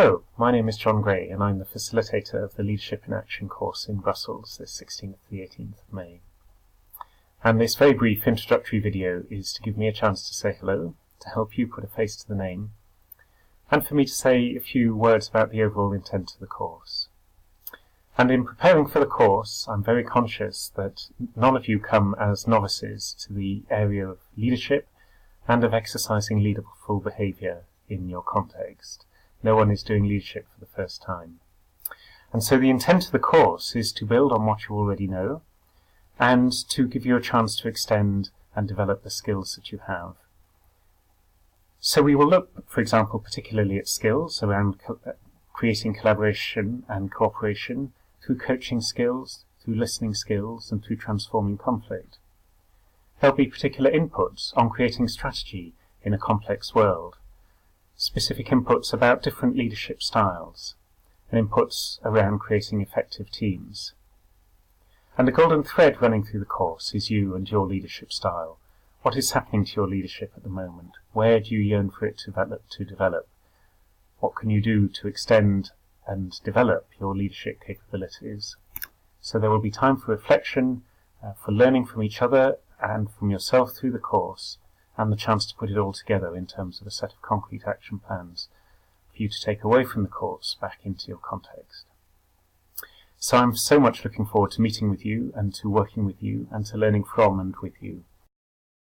Hello, my name is John Gray and I'm the facilitator of the Leadership in Action course in Brussels this 16th to the 18th of May. And this very brief introductory video is to give me a chance to say hello, to help you put a face to the name, and for me to say a few words about the overall intent of the course. And in preparing for the course, I'm very conscious that none of you come as novices to the area of leadership and of exercising leaderful behaviour in your context. No one is doing leadership for the first time. And so the intent of the course is to build on what you already know and to give you a chance to extend and develop the skills that you have. So we will look, for example, particularly at skills around creating collaboration and cooperation through coaching skills, through listening skills, and through transforming conflict. There'll be particular inputs on creating strategy in a complex world, specific inputs about different leadership styles, and inputs around creating effective teams. And the golden thread running through the course is you and your leadership style. What is happening to your leadership at the moment? Where do you yearn for it to develop? What can you do to extend and develop your leadership capabilities? So there will be time for reflection, for learning from each other and from yourself through the course, and the chance to put it all together in terms of a set of concrete action plans for you to take away from the course back into your context. So I'm so much looking forward to meeting with you and to working with you and to learning from and with you.